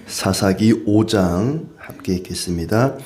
사사기 5장 함께 읽겠습니다.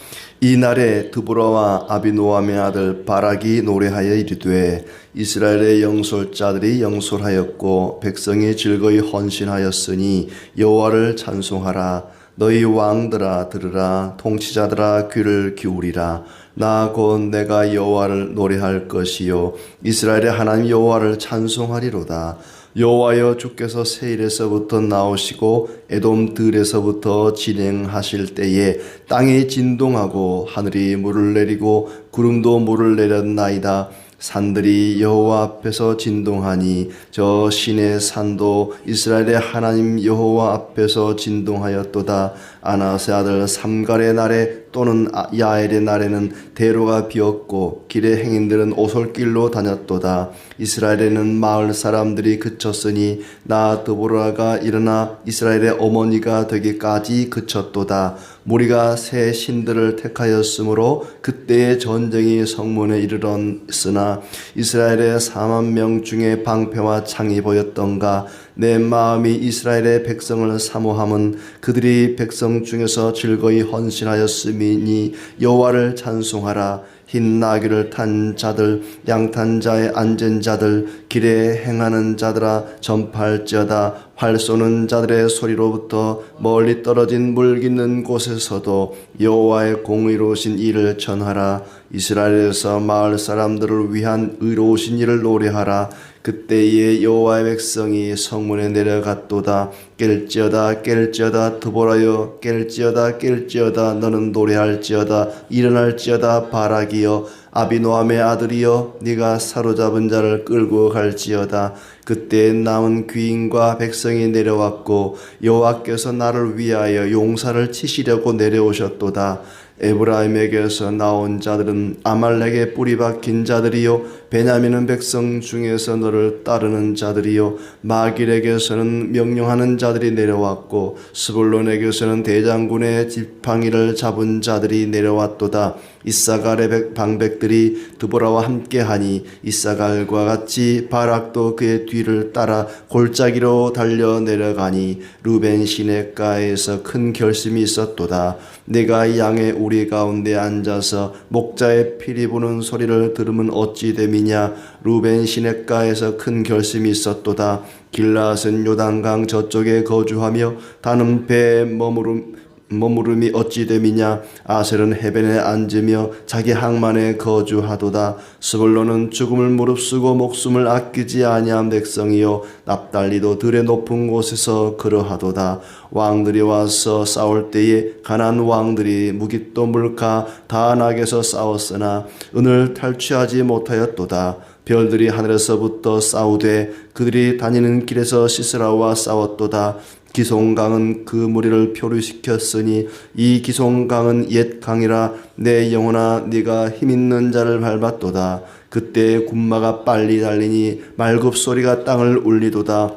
이 날에 드보라와 아비노함의 아들 바락이 노래하여 이르되 이스라엘의 영솔자들이 영솔하였고 백성이 즐거이 헌신하였으니 여호와를 찬송하라. 너희 왕들아 들으라. 통치자들아 귀를 기울이라. 나 곧 내가 여호와를 노래할 것이요 이스라엘의 하나님 여호와를 찬송하리로다. 여호와여, 주께서 세일에서부터 나오시고 에돔 들에서부터 진행하실 때에 땅이 진동하고 하늘이 물을 내리고 구름도 물을 내렸나이다. 산들이 여호와 앞에서 진동하니 저 신의 산도 이스라엘의 하나님 여호와 앞에서 진동하였도다. 아나스의 아들 삼갈의 날에 또는 야엘의 날에는 대로가 비었고 길의 행인들은 오솔길로 다녔도다. 이스라엘에는 마을 사람들이 그쳤으니 나 드보라가 일어나 이스라엘의 어머니가 되기까지 그쳤도다. 무리가 새 신들을 택하였으므로 그때의 전쟁이 성문에 이르렀으나 이스라엘의 4만 명 중에 방패와 창이 보였던가. 내 마음이 이스라엘의 백성을 사모함은 그들이 백성 중에서 즐거이 헌신하였음이니 여호와를 찬송하라. 흰 나귀를 탄 자들, 양탄 자에 앉은 자들, 길에 행하는 자들아 전파할지어다. 활 쏘는 자들의 소리로부터 멀리 떨어진 물 깃는 곳에서도 여호와의 공의로우신 일을 전하라. 이스라엘에서 마을 사람들을 위한 의로우신 일을 노래하라. 그때에 여호와의 백성이 성문에 내려갔도다. 깰지어다 깰지어다 드보라여, 깰지어다 깰지어다 너는 노래할지어다. 일어날지어다 바락이여, 아비노함의 아들이여, 네가 사로잡은 자를 끌고 갈지어다. 그때 남은 귀인과 백성이 내려왔고 여호와께서 나를 위하여 용사를 치시려고 내려오셨도다. 에브라임에게서 나온 자들은 아말렉의 뿌리 박힌 자들이요 베냐민은 백성 중에서 너를 따르는 자들이요 마길에게서는 명령하는 자들이 내려왔고 스불론에게서는 대장군의 지팡이를 잡은 자들이 내려왔도다. 이사갈의 방백들이 드보라와 함께하니 이사갈과 같이 바락도 그의 뒤를 따라 골짜기로 달려 내려가니 루벤 시냇가에서 큰 결심이 있었도다. 내가 양의 우리 가운데 앉아서 목자의 피리 부는 소리를 들으면 어찌 됨이냐. 루벤 시냇가에서 큰 결심이 있었도다. 길앗은 요단강 저쪽에 거주하며 다는 배에 머무름이 어찌 됨이냐. 아셀은 해변에 앉으며 자기 항만에 거주하도다. 스불론은 죽음을 무릅쓰고 목숨을 아끼지 아니한 백성이요 납달리도 들의 높은 곳에서 그러하도다. 왕들이 와서 싸울 때에 가나안 왕들이 무깃도 물가 다낙에서 싸웠으나 은을 탈취하지 못하였도다. 별들이 하늘에서부터 싸우되 그들이 다니는 길에서 시스라와 싸웠도다. 기송강은 그 무리를 표류시켰으니 이 기송강은 옛 강이라. 내 영혼아, 네가 힘있는 자를 밟았도다. 그때 군마가 빨리 달리니 말굽소리가 땅을 울리도다.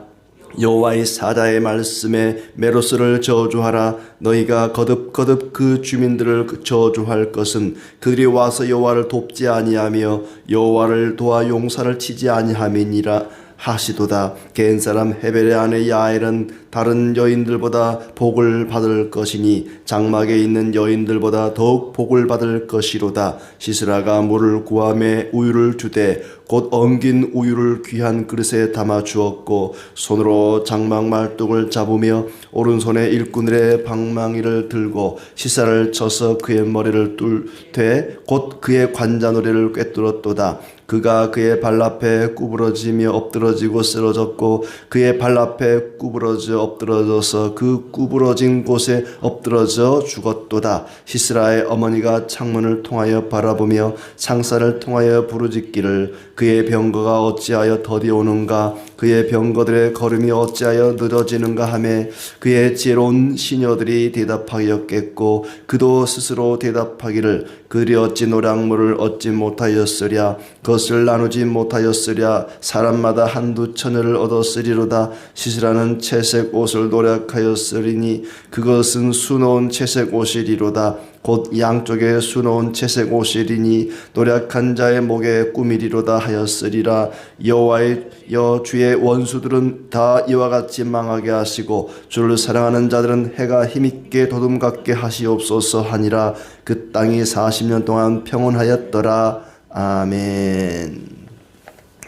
여호와의 사자의 말씀에 메로스를 저주하라. 너희가 거듭거듭 그 주민들을 저주할 것은 그들이 와서 여호와를 돕지 아니하며 여호와를 도와 용사를 치지 아니함이니라 하시도다. 겐사람 헤벨의 아내 야엘은 다른 여인들보다 복을 받을 것이니 장막에 있는 여인들보다 더욱 복을 받을 것이로다. 시스라가 물을 구하며 우유를 주되 곧 엉긴 우유를 귀한 그릇에 담아 주었고 손으로 장막 말뚝을 잡으며 오른손에 일꾼들의 방망이를 들고 시사를 쳐서 그의 머리를 뚫되 곧 그의 관자놀이를 꿰뚫었도다. 그가 그의 발 앞에 구부러지며 엎드러지고 쓰러졌고 그의 발 앞에 구부러져 엎드러져서 그 구부러진 곳에 엎드러져 죽었도다. 시스라의 어머니가 창문을 통하여 바라보며 창살을 통하여 부르짖기를 그의 병거가 어찌하여 더디 오는가. 그의 병거들의 걸음이 어찌하여 늦어지는가 하며 그의 지혜로운 시녀들이 대답하였겠고 그도 스스로 대답하기를 그들이 어찌 노량물을 얻지 못하였으랴. 그것을 나누지 못하였으랴. 사람마다 한두 처녀를 얻었으리로다. 시스라는 채색 옷을 노력하였으리니 그것은 수놓은 채색 옷이리로다. 곧 양쪽에 수놓은 채색 옷이리니 노력한 자의 목에 꾸미리로다 하였으리라. 여호와여 주의 원수들은 다 이와 같이 망하게 하시고 주를 사랑하는 자들은 해가 힘있게 도둠 같게 하시옵소서 하니라. 그 땅이 40년 동안 평온하였더라. 아멘.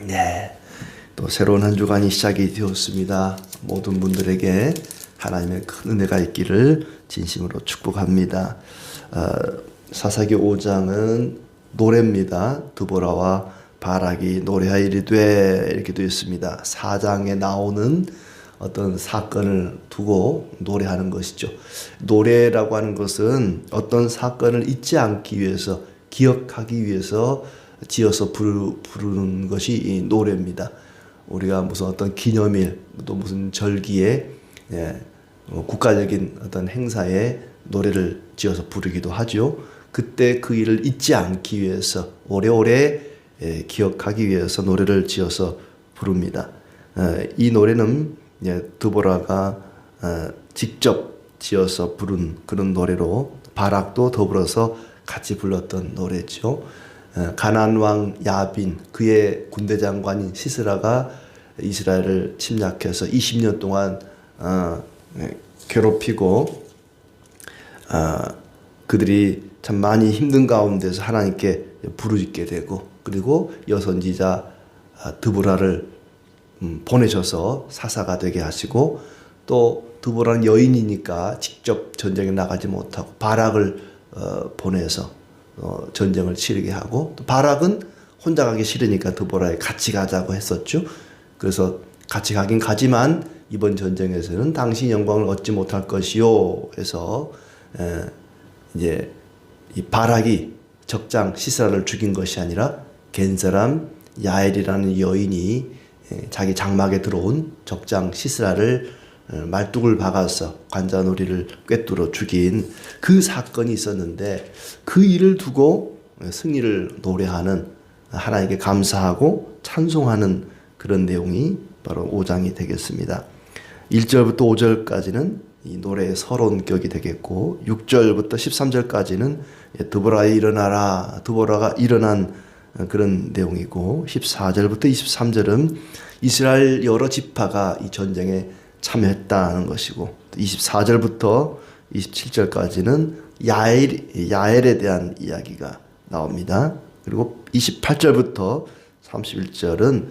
네, 또 새로운 한 주간이 시작이 되었습니다. 모든 분들에게 하나님의 큰 은혜가 있기를 진심으로 축복합니다. 사사기 5장은 노래입니다. 드보라와 바락이 노래하이르되 이렇게 되어 있습니다. 4장에 나오는 어떤 사건을 두고 노래하는 것이죠. 노래라고 하는 것은 어떤 사건을 잊지 않기 위해서, 기억하기 위해서 지어서 부르는 것이 이 노래입니다. 우리가 무슨 어떤 기념일, 또 무슨 절기에 국가적인 어떤 행사에 노래를 지어서 부르기도 하죠. 그때 그 일을 잊지 않기 위해서, 오래오래 기억하기 위해서 노래를 지어서 부릅니다. 이 노래는 드보라가 직접 지어서 부른 그런 노래로 바락도 더불어서 같이 불렀던 노래죠. 가나안 왕 야빈, 그의 군대 장관인 시스라가 이스라엘을 침략해서 20년 동안 괴롭히고 그들이 참 많이 힘든 가운데서 하나님께 부르짖게 되고, 그리고 여선지자 드보라를 보내셔서 사사가 되게 하시고, 또 드보라는 여인이니까 직접 전쟁에 나가지 못하고 바락을 보내서 전쟁을 치르게 하고, 또 바락은 혼자 가기 싫으니까 드보라에 같이 가자고 했었죠. 그래서 같이 가긴 가지만 이번 전쟁에서는 당신 영광을 얻지 못할 것이요 해서 이제 이 바락이 적장 시스라를 죽인 것이 아니라 겐 사람 야엘이라는 여인이 자기 장막에 들어온 적장 시스라를 말뚝을 박아서 관자놀이를 꿰뚫어 죽인 그 사건이 있었는데, 그 일을 두고 승리를 노래하는, 하나님께 감사하고 찬송하는 그런 내용이 바로 5장이 되겠습니다. 1절부터 5절까지는 이 노래의 서론격이 되겠고, 6절부터 13절까지는 드보라에 일어나라, 드보라가 일어난 그런 내용이고, 14절부터 23절은 이스라엘 여러 지파가 이 전쟁에 참여했다는 것이고, 24절부터 27절까지는 야엘에 대한 이야기가 나옵니다. 그리고 28절부터 31절은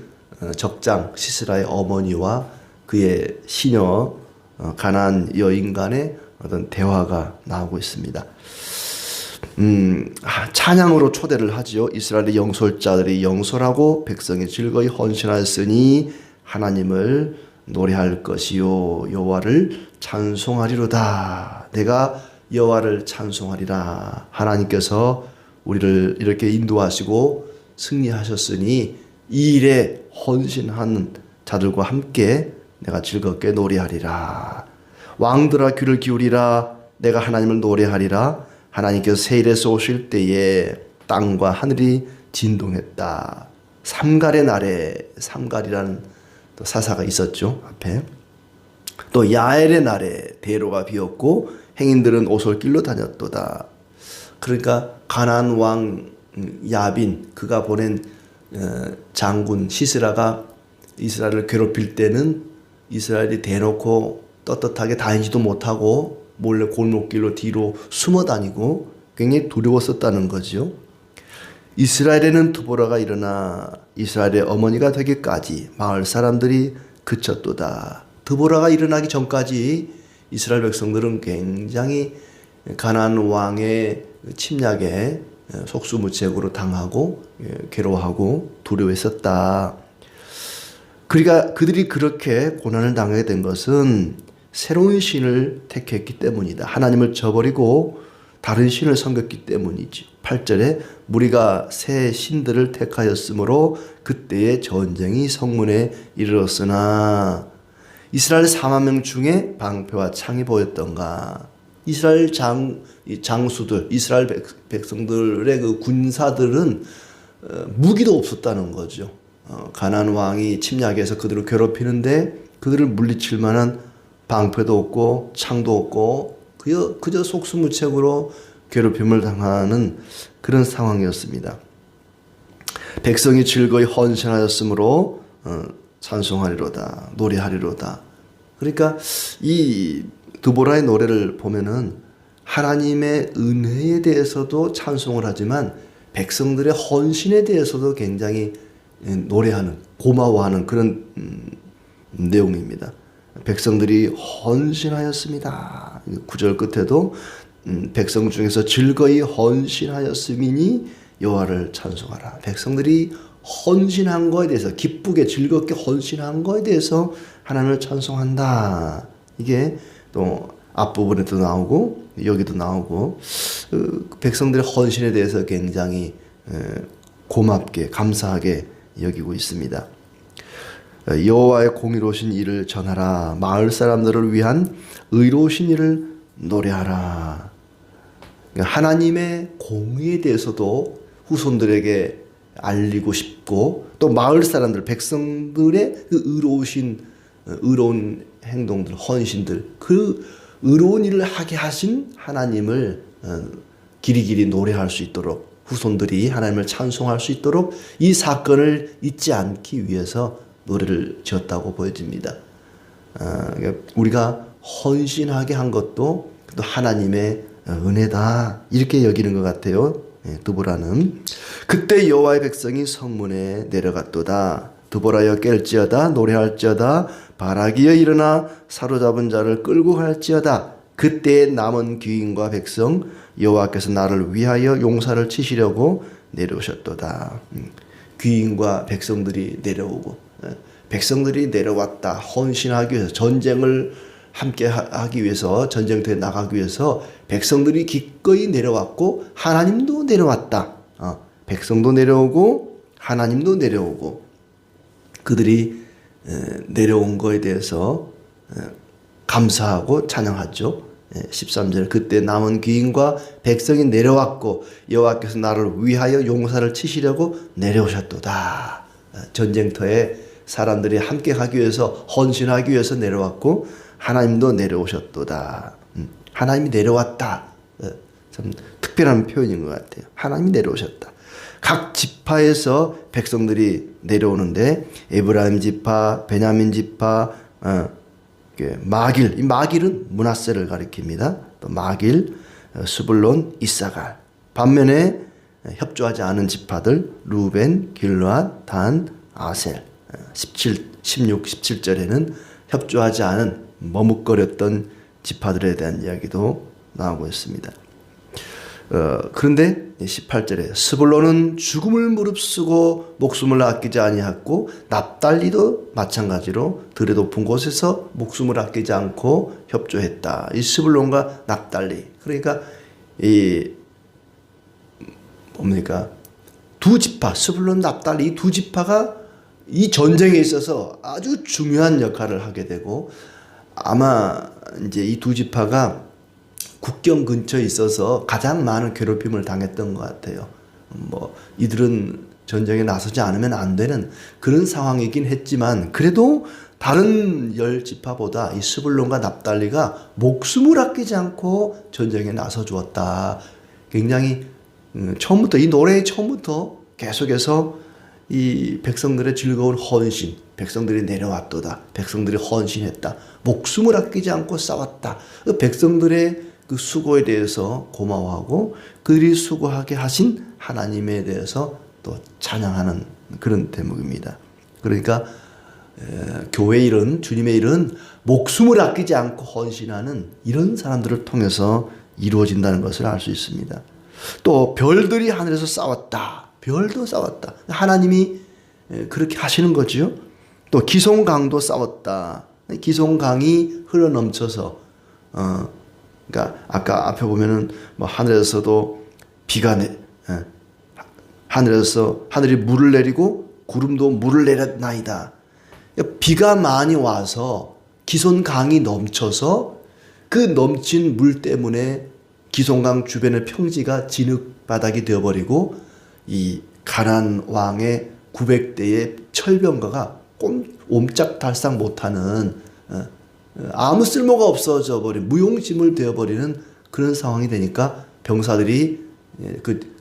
적장 시스라의 어머니와 그의 시녀 가나안 여인 간의 어떤 대화가 나오고 있습니다. 찬양으로 초대를 하지요. 이스라엘의 영솔자들이 영솔하고 백성이 즐거이 헌신하였으니 하나님을 노래할 것이요 여호와를 찬송하리로다. 내가 여호와를 찬송하리라. 하나님께서 우리를 이렇게 인도하시고 승리하셨으니 이 일에 헌신하는 자들과 함께 내가 즐겁게 노래하리라. 왕들아 귀를 기울이라. 내가 하나님을 노래하리라. 하나님께서 세일에서 오실 때에 땅과 하늘이 진동했다. 삼갈의 날에, 삼갈이라는 또 사사가 있었죠, 앞에. 또 야엘의 날에 대로가 비었고 행인들은 오솔길로 다녔도다. 그러니까 가나안 왕 야빈, 그가 보낸 장군 시스라가 이스라엘을 괴롭힐 때는 이스라엘이 대놓고 떳떳하게 다니지도 못하고 몰래 골목길로 뒤로 숨어 다니고 굉장히 두려웠었다는 거죠. 이스라엘에는 드보라가 일어나 이스라엘의 어머니가 되기까지 마을 사람들이 그쳤도다. 드보라가 일어나기 전까지 이스라엘 백성들은 굉장히 가나안 왕의 침략에 속수무책으로 당하고 괴로워하고 두려워했었다. 그러니까 그들이 그렇게 고난을 당하게 된 것은 새로운 신을 택했기 때문이다. 하나님을 저버리고 다른 신을 섬겼기 때문이지. 8절에 무리가 새 신들을 택하였으므로 그때의 전쟁이 성문에 이르렀으나 이스라엘 4만 명 중에 방패와 창이 보였던가. 이스라엘 장수들, 이스라엘 백성들의 그 군사들은 무기도 없었다는 거죠. 가나안 왕이 침략해서 그들을 괴롭히는데 그들을 물리칠 만한 방패도 없고 창도 없고 그저 속수무책으로 괴롭힘을 당하는 그런 상황이었습니다. 백성이 즐거이 헌신하였으므로 찬송하리로다, 노래하리로다. 그러니까 이 드보라의 노래를 보면은 하나님의 은혜에 대해서도 찬송을 하지만 백성들의 헌신에 대해서도 굉장히 노래하는, 고마워하는 그런 내용입니다. 백성들이 헌신하였습니다. 9절 끝에도 백성 중에서 즐거이 헌신하였음이니 여호와를 찬송하라. 백성들이 헌신한 거에 대해서, 기쁘게 즐겁게 헌신한 거에 대해서 하나님을 찬송한다. 이게 또 앞부분에도 나오고 여기도 나오고 백성들의 헌신에 대해서 굉장히 고맙게 감사하게 여기고 있습니다. 여호와의 공의로우신 일을 전하라. 마을 사람들을 위한 의로우신 일을 노래하라. 하나님의 공의에 대해서도 후손들에게 알리고 싶고, 또 마을 사람들, 백성들의 그 의로운 행동들, 헌신들, 그 의로운 일을 하게 하신 하나님을 길이길이 노래할 수 있도록, 후손들이 하나님을 찬송할 수 있도록 이 사건을 잊지 않기 위해서 노래를 지었다고 보여집니다. 우리가 헌신하게 한 것도 또 하나님의 은혜다, 이렇게 여기는 것 같아요. 드보라는. 그때 여호와의 백성이 성문에 내려갔도다. 드보라여 깰지어다, 노래할지어다, 바라기여 일어나 사로잡은 자를 끌고 갈지어다. 그때 남은 귀인과 백성 여호와께서 나를 위하여 용사를 치시려고 내려오셨도다. 귀인과 백성들이 내려오고, 백성들이 내려왔다. 헌신하기 위해서, 전쟁을 함께 하기 위해서, 전쟁터에 나가기 위해서 백성들이 기꺼이 내려왔고 하나님도 내려왔다. 백성도 내려오고 하나님도 내려오고, 그들이 내려온 거에 대해서 감사하고 찬양하죠. 13절 그때 남은 귀인과 백성이 내려왔고 여호와께서 나를 위하여 용사를 치시려고 내려오셨도다. 전쟁터에 사람들이 함께 가기 위해서, 헌신하기 위해서 내려왔고 하나님도 내려오셨도다. 하나님이 내려왔다. 참 특별한 표현인 것 같아요. 하나님이 내려오셨다. 각 지파에서 백성들이 내려오는데 에브라임 지파, 베냐민 지파, 마길, 이 마길은 므낫세를 가리킵니다. 또 마길, 스불론, 이사갈. 반면에 협조하지 않은 지파들 루벤, 길르앗, 단, 아셀. 16, 17절에는 협조하지 않은 머뭇거렸던 지파들에 대한 이야기도 나오고 있습니다. 그런데 18절에 스불론은 죽음을 무릅쓰고 목숨을 아끼지 아니하고 납달리도 마찬가지로 들의 높은 곳에서 목숨을 아끼지 않고 협조했다. 이 스불론과 납달리, 그러니까 이 뭡니까, 두 지파, 스불론, 납달리, 이 두 지파가 이 전쟁에 있어서 아주 중요한 역할을 하게 되고, 아마 이제 이 두 지파가 국경 근처에 있어서 가장 많은 괴롭힘을 당했던 것 같아요. 이들은 전쟁에 나서지 않으면 안 되는 그런 상황이긴 했지만, 그래도 다른 10지파보다 이 스불론과 납달리가 목숨을 아끼지 않고 전쟁에 나서 주었다. 굉장히 처음부터, 이 노래의 처음부터 계속해서 이 백성들의 즐거운 헌신, 백성들이 내려왔도다, 백성들이 헌신했다, 목숨을 아끼지 않고 싸웠다, 백성들의 그 수고에 대해서 고마워하고 그들이 수고하게 하신 하나님에 대해서 또 찬양하는 그런 대목입니다. 그러니까 교회의 일은, 주님의 일은 목숨을 아끼지 않고 헌신하는 이런 사람들을 통해서 이루어진다는 것을 알 수 있습니다. 또 별들이 하늘에서 싸웠다. 별도 싸웠다. 하나님이 그렇게 하시는 거지요. 또 기송강도 싸웠다. 기송강이 흘러넘쳐서 그러니까 아까 앞에 보면은 하늘에서도 비가 하늘이 물을 내리고 구름도 물을 내렸나이다. 비가 많이 와서 기송강이 넘쳐서 그 넘친 물 때문에 기송강 주변의 평지가 진흙바닥이 되어버리고 이 가나안 왕의 900대의 철병거가 옴짝달싹 못하는 아무 쓸모가 없어져 버린 무용지물 되어버리는 그런 상황이 되니까 병사들이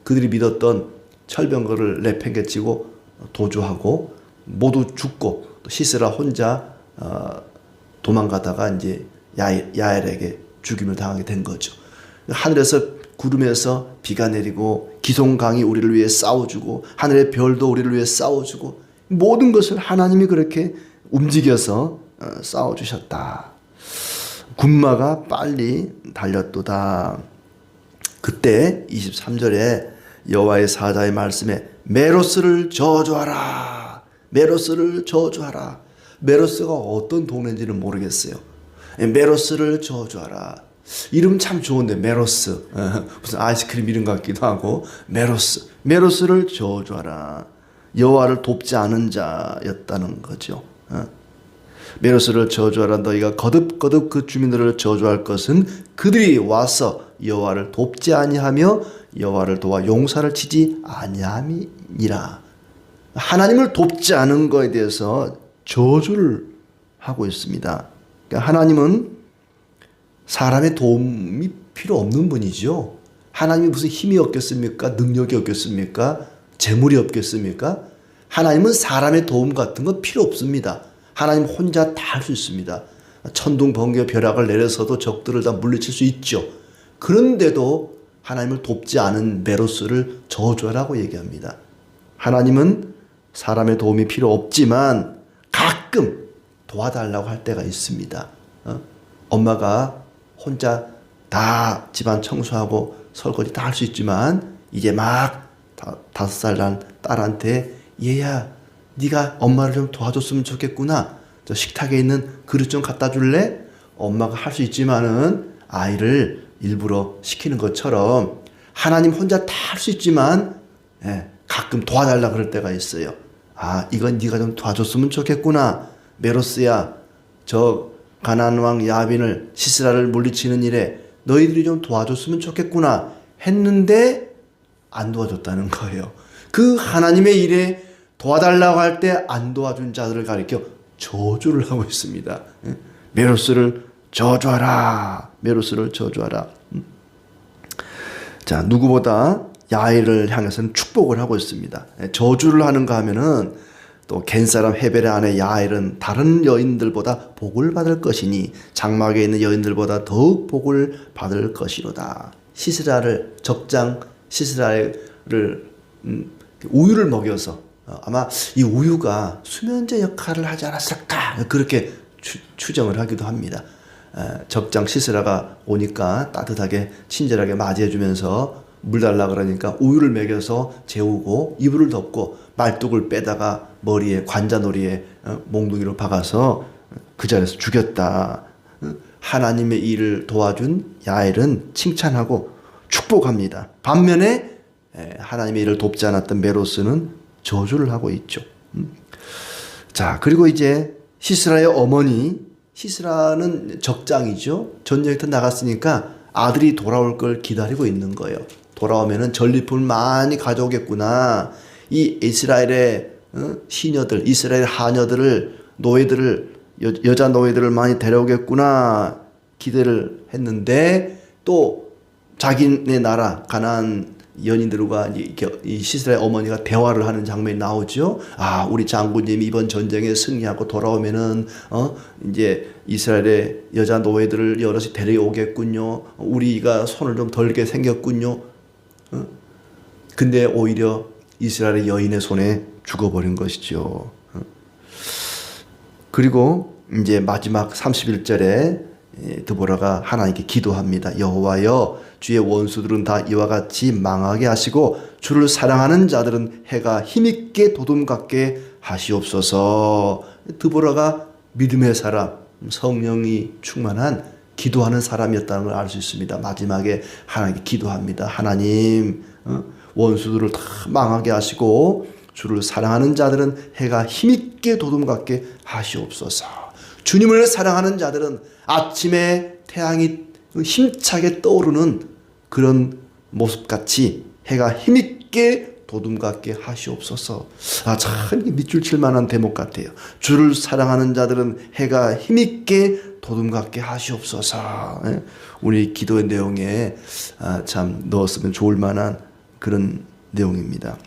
그들이 믿었던 철병거를 내팽개치고 도주하고 모두 죽고 또 시스라 혼자 도망가다가 이제 야엘에게 죽임을 당하게 된 거죠. 하늘에서 구름에서 비가 내리고 기송강이 우리를 위해 싸워주고 하늘의 별도 우리를 위해 싸워주고 모든 것을 하나님이 그렇게 움직여서 싸워주셨다. 군마가 빨리 달렸도다. 그때 23절에 여호와의 사자의 말씀에 메로스를 저주하라. 메로스를 저주하라. 메로스가 어떤 동네인지는 모르겠어요. 메로스를 저주하라. 이름 참 좋은데 메로스. 무슨 아이스크림 이름 같기도 하고 메로스를 저주하라. 여호와를 돕지 않은 자였다는 거죠. 메로스를 저주하라. 너희가 거듭거듭 그 주민들을 저주할 것은 그들이 와서 여호와를 돕지 아니하며 여호와를 도와 용사를 치지 아니함이니라. 하나님을 돕지 않은 것에 대해서 저주를 하고 있습니다. 그러니까 하나님은 사람의 도움이 필요 없는 분이죠. 하나님이 무슨 힘이 없겠습니까? 능력이 없겠습니까? 재물이 없겠습니까? 하나님은 사람의 도움 같은 건 필요 없습니다. 하나님 혼자 다 할 수 있습니다. 천둥 번개 벼락을 내려서도 적들을 다 물리칠 수 있죠. 그런데도 하나님을 돕지 않은 메로스를 저주하라고 얘기합니다. 하나님은 사람의 도움이 필요 없지만 가끔 도와달라고 할 때가 있습니다. 엄마가 혼자 다 집안 청소하고 설거지 다 할 수 있지만 이제 막 5살 난 딸한테 얘야 네가 엄마를 좀 도와줬으면 좋겠구나. 저 식탁에 있는 그릇 좀 갖다 줄래? 엄마가 할 수 있지만은 아이를 일부러 시키는 것처럼 하나님 혼자 다 할 수 있지만 가끔 도와달라 그럴 때가 있어요. 아, 이건 네가 좀 도와줬으면 좋겠구나. 메로스야, 저 가나안 왕 야빈을 시스라를 물리치는 일에 너희들이 좀 도와줬으면 좋겠구나 했는데 안 도와줬다는 거예요. 그 하나님의 일에 도와달라고 할 때 안 도와준 자들을 가리켜 저주를 하고 있습니다. 메로스를 저주하라. 메로스를 저주하라. 자, 누구보다 야엘을 향해서는 축복을 하고 있습니다. 저주를 하는가 하면은 또 겐사람 헤벨의 아내 야엘은 다른 여인들보다 복을 받을 것이니 장막에 있는 여인들보다 더욱 복을 받을 것이로다. 시스라를 적장 시스라를 우유를 먹여서 아마 이 우유가 수면제 역할을 하지 않았을까 그렇게 추정을 하기도 합니다. 적장 시스라가 오니까 따뜻하게 친절하게 맞이해주면서 물 달라 그러니까 우유를 먹여서 재우고 이불을 덮고 말뚝을 빼다가 머리에 관자놀이에 몽둥이로 박아서 그 자리에서 죽였다. 하나님의 일을 도와준 야엘은 칭찬하고 축복합니다. 반면에 하나님의 일을 돕지 않았던 메로스는 저주를 하고 있죠. 자, 그리고 이제 시스라의 어머니, 시스라는 적장이죠. 전쟁터 나갔으니까 아들이 돌아올 걸 기다리고 있는 거예요. 돌아오면은 전리품을 많이 가져오겠구나. 이 이스라엘의 시녀들, 이스라엘 하녀들을, 노예들을, 여자 노예들을 많이 데려오겠구나 기대를 했는데 또 자기네 나라 가나안 연인들과 이 시스라의 어머니가 대화를 하는 장면이 나오죠. 아, 우리 장군님이 이번 전쟁에 승리하고 돌아오면은 이제 이스라엘의 여자 노예들을 여럿이 데려오겠군요. 우리가 손을 좀 덜게 생겼군요. 근데 오히려 이스라엘의 여인의 손에 죽어버린 것이죠. 그리고 이제 마지막 31절에 드보라가 하나님께 기도합니다. 여호와여, 주의 원수들은 다 이와 같이 망하게 하시고 주를 사랑하는 자들은 해가 힘있게 도둠같게 하시옵소서. 드보라가 믿음의 사람, 성령이 충만한 기도하는 사람이었다는 걸 알 수 있습니다. 마지막에 하나님께 기도합니다. 하나님, 원수들을 다 망하게 하시고 주를 사랑하는 자들은 해가 힘있게 도둠같게 하시옵소서. 주님을 사랑하는 자들은 아침에 태양이 힘차게 떠오르는 그런 모습같이 해가 힘있게 도둠 같게 하시옵소서. 참 밑줄 칠 만한 대목 같아요. 주를 사랑하는 자들은 해가 힘있게 도둠 같게 하시옵소서. 우리 기도의 내용에 참 넣었으면 좋을 만한 그런 내용입니다.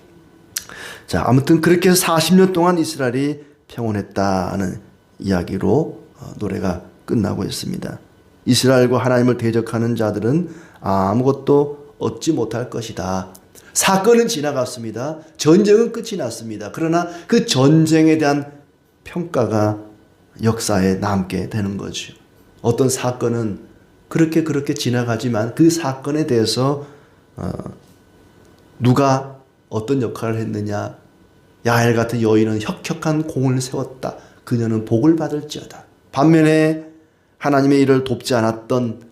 자, 아무튼 그렇게 해서 40년 동안 이스라엘이 평온했다는 이야기로 노래가 끝나고 있습니다. 이스라엘과 하나님을 대적하는 자들은 아무것도 얻지 못할 것이다. 사건은 지나갔습니다. 전쟁은 끝이 났습니다. 그러나 그 전쟁에 대한 평가가 역사에 남게 되는 거죠. 어떤 사건은 그렇게 지나가지만 그 사건에 대해서 누가 어떤 역할을 했느냐. 야엘 같은 여인은 혁혁한 공을 세웠다. 그녀는 복을 받을지어다. 반면에 하나님의 일을 돕지 않았던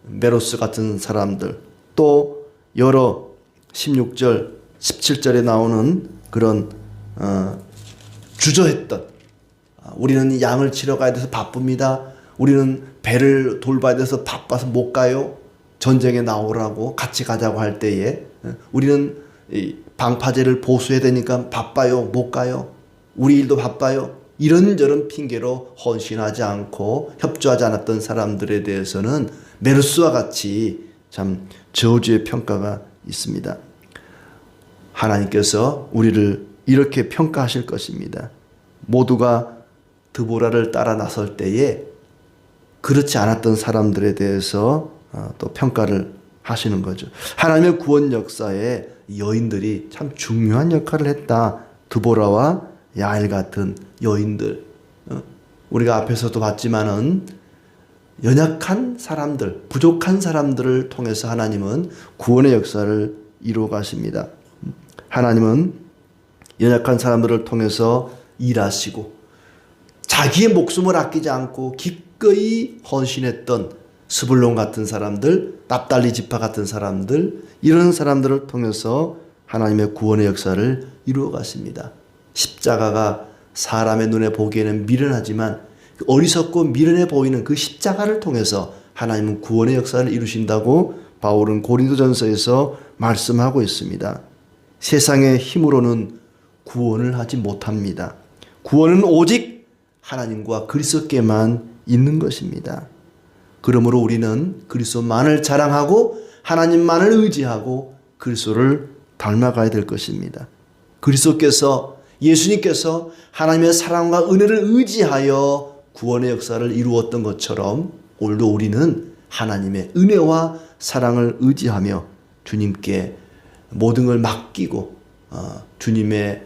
메로스 같은 사람들, 또 여러 16절, 17절에 나오는 그런 주저했던, 우리는 양을 치러 가야 돼서 바쁩니다. 우리는 배를 돌봐야 돼서 바빠서 못 가요. 전쟁에 나오라고 같이 가자고 할 때에 우리는 방파제를 보수해야 되니까 바빠요. 못 가요. 우리 일도 바빠요. 이런저런 핑계로 헌신하지 않고 협조하지 않았던 사람들에 대해서는 메르스와 같이 참 저주의 평가가 있습니다. 하나님께서 우리를 이렇게 평가하실 것입니다. 모두가 드보라를 따라 나설 때에 그렇지 않았던 사람들에 대해서 또 평가를 하시는 거죠. 하나님의 구원 역사에 여인들이 참 중요한 역할을 했다. 드보라와 야엘 같은 여인들, 우리가 앞에서도 봤지만은 연약한 사람들, 부족한 사람들을 통해서 하나님은 구원의 역사를 이루어 가십니다. 하나님은 연약한 사람들을 통해서 일하시고 자기의 목숨을 아끼지 않고 기꺼이 헌신했던 스불론 같은 사람들, 납달리 지파 같은 사람들, 이런 사람들을 통해서 하나님의 구원의 역사를 이루어 가십니다. 십자가가 사람의 눈에 보기에는 미련하지만 어리석고 미련해 보이는 그 십자가를 통해서 하나님은 구원의 역사를 이루신다고 바울은 고린도전서에서 말씀하고 있습니다. 세상의 힘으로는 구원을 하지 못합니다. 구원은 오직 하나님과 그리스도께만 있는 것입니다. 그러므로 우리는 그리스도만을 자랑하고 하나님만을 의지하고 그리스도를 닮아가야 될 것입니다. 그리스도께서, 예수님께서 하나님의 사랑과 은혜를 의지하여 구원의 역사를 이루었던 것처럼 오늘도 우리는 하나님의 은혜와 사랑을 의지하며 주님께 모든 걸 맡기고 주님의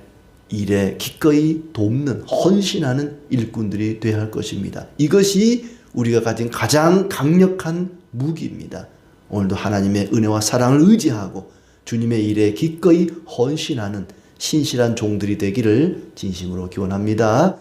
일에 기꺼이 돕는, 헌신하는 일꾼들이 되어야 할 것입니다. 이것이 우리가 가진 가장 강력한 무기입니다. 오늘도 하나님의 은혜와 사랑을 의지하고 주님의 일에 기꺼이 헌신하는 신실한 종들이 되기를 진심으로 기원합니다.